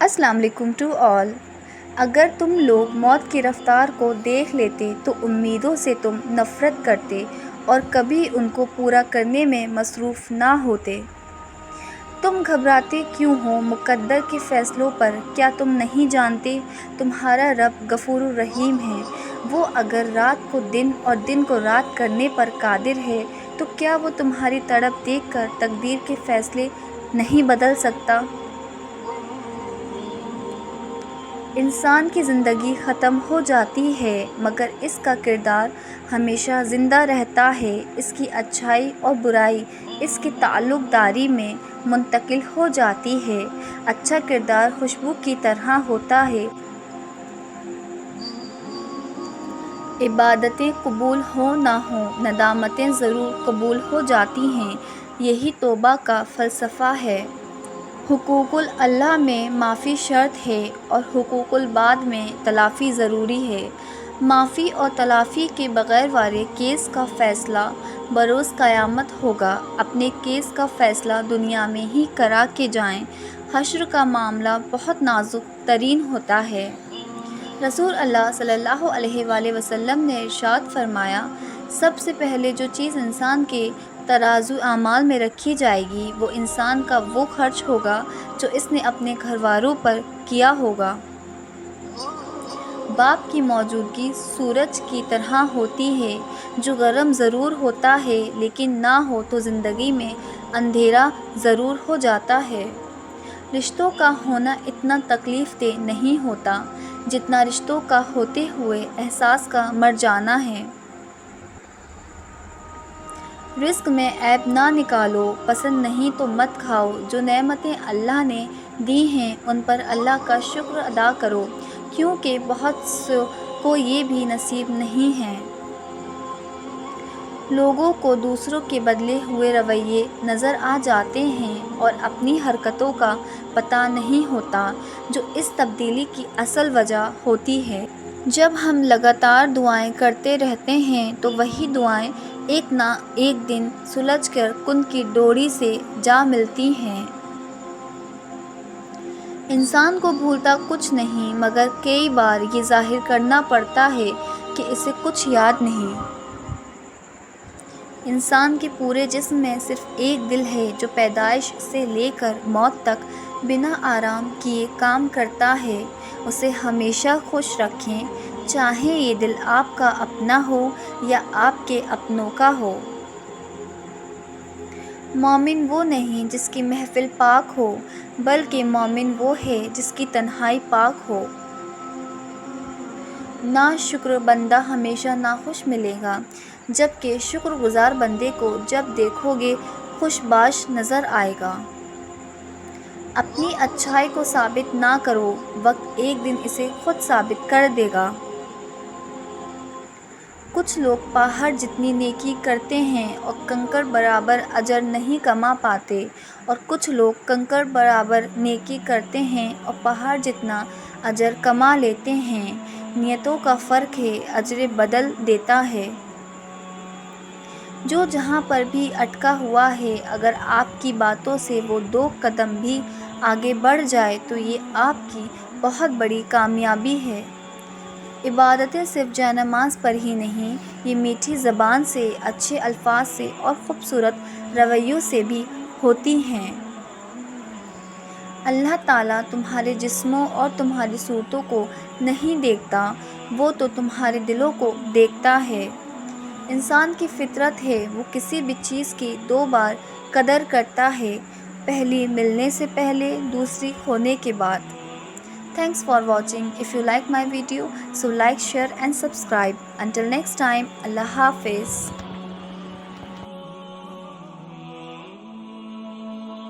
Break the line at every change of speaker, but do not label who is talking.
السلام علیکم to all. اگر تم لوگ موت کی رفتار کو دیکھ لیتے تو امیدوں سے تم نفرت کرتے اور کبھی ان کو پورا کرنے میں مصروف نہ ہوتے۔ تم گھبراتے کیوں ہو مقدر کے فیصلوں پر؟ کیا تم نہیں جانتے تمہارا رب غفور الرحیم ہے؟ وہ اگر رات کو دن اور دن کو رات کرنے پر قادر ہے تو کیا وہ تمہاری تڑپ دیکھ کر تقدیر کے فیصلے نہیں بدل سکتا؟ انسان کی زندگی ختم ہو جاتی ہے مگر اس کا کردار ہمیشہ زندہ رہتا ہے۔ اس کی اچھائی اور برائی اس کی تعلق داری میں منتقل ہو جاتی ہے۔ اچھا کردار خوشبو کی طرح ہوتا ہے۔ عبادتیں قبول ہوں نہ ہوں، ندامتیں ضرور قبول ہو جاتی ہیں۔ یہی توبہ کا فلسفہ ہے۔ حقوق اللہ میں معافی شرط ہے اور حقوق العباد میں تلافی ضروری ہے۔ معافی اور تلافی کے بغیر والے کیس کا فیصلہ بروز قیامت ہوگا۔ اپنے کیس کا فیصلہ دنیا میں ہی کرا کے جائیں۔ حشر کا معاملہ بہت نازک ترین ہوتا ہے۔ رسول اللہ صلی اللہ علیہ وآلہ وسلم نے ارشاد فرمایا، سب سے پہلے جو چیز انسان کے ترازو اعمال میں رکھی جائے گی وہ انسان کا وہ خرچ ہوگا جو اس نے اپنے گھر والوں پر کیا ہوگا۔ باپ کی موجودگی سورج کی طرح ہوتی ہے جو گرم ضرور ہوتا ہے لیکن نہ ہو تو زندگی میں اندھیرا ضرور ہو جاتا ہے۔ رشتوں کا ہونا اتنا تکلیف دہ نہیں ہوتا جتنا رشتوں کا ہوتے ہوئے احساس کا مر جانا ہے۔ رزق میں عیب نہ نکالو، پسند نہیں تو مت کھاؤ۔ جو نعمتیں اللہ نے دی ہیں ان پر اللہ کا شکر ادا کرو کیونکہ بہت سو کو یہ بھی نصیب نہیں ہے۔ لوگوں کو دوسروں کے بدلے ہوئے رویے نظر آ جاتے ہیں اور اپنی حرکتوں کا پتہ نہیں ہوتا جو اس تبدیلی کی اصل وجہ ہوتی ہے۔ جب ہم لگاتار دعائیں کرتے رہتے ہیں تو وہی دعائیں ایک نہ ایک دن سلجھ کر کن کی ڈوری سے جا ملتی ہیں۔ انسان کو بھولتا کچھ نہیں مگر کئی بار یہ ظاہر کرنا پڑتا ہے کہ اسے کچھ یاد نہیں۔ انسان کے پورے جسم میں صرف ایک دل ہے جو پیدائش سے لے کر موت تک بنا آرام کیے کام کرتا ہے۔ اسے ہمیشہ خوش رکھیں، چاہے یہ دل آپ کا اپنا ہو یا آپ کے اپنوں کا ہو۔ مومن وہ نہیں جس کی محفل پاک ہو بلکہ مومن وہ ہے جس کی تنہائی پاک ہو۔ ناشکر بندہ ہمیشہ ناخوش ملے گا جبکہ شکر گزار بندے کو جب دیکھو گے خوش باش نظر آئے گا۔ اپنی اچھائی کو ثابت نہ کرو، وقت ایک دن اسے خود ثابت کر دے گا۔ کچھ لوگ پہاڑ جتنی نیکی کرتے ہیں اور کنکر برابر اجر نہیں کما پاتے اور کچھ لوگ کنکر برابر نیکی کرتے ہیں اور پہاڑ جتنا اجر کما لیتے ہیں۔ نیتوں کا فرق ہے، اجر بدل دیتا ہے۔ جو جہاں پر بھی اٹکا ہوا ہے اگر آپ کی باتوں سے وہ 2 قدم بھی آگے بڑھ جائے تو یہ آپ کی بہت بڑی کامیابی ہے۔ عبادتیں صرف جائے نماز پر ہی نہیں، یہ میٹھی زبان سے، اچھے الفاظ سے اور خوبصورت رویوں سے بھی ہوتی ہیں۔ اللہ تعالیٰ تمہارے جسموں اور تمہاری صورتوں کو نہیں دیکھتا، وہ تو تمہارے دلوں کو دیکھتا ہے۔ انسان کی فطرت ہے وہ کسی بھی چیز کی 2 بار قدر کرتا ہے، پہلی ملنے سے پہلے، دوسری کھونے کے بعد۔ Thanks for watching. If you like my video, so like, share and subscribe. Until next time, Allah Hafiz.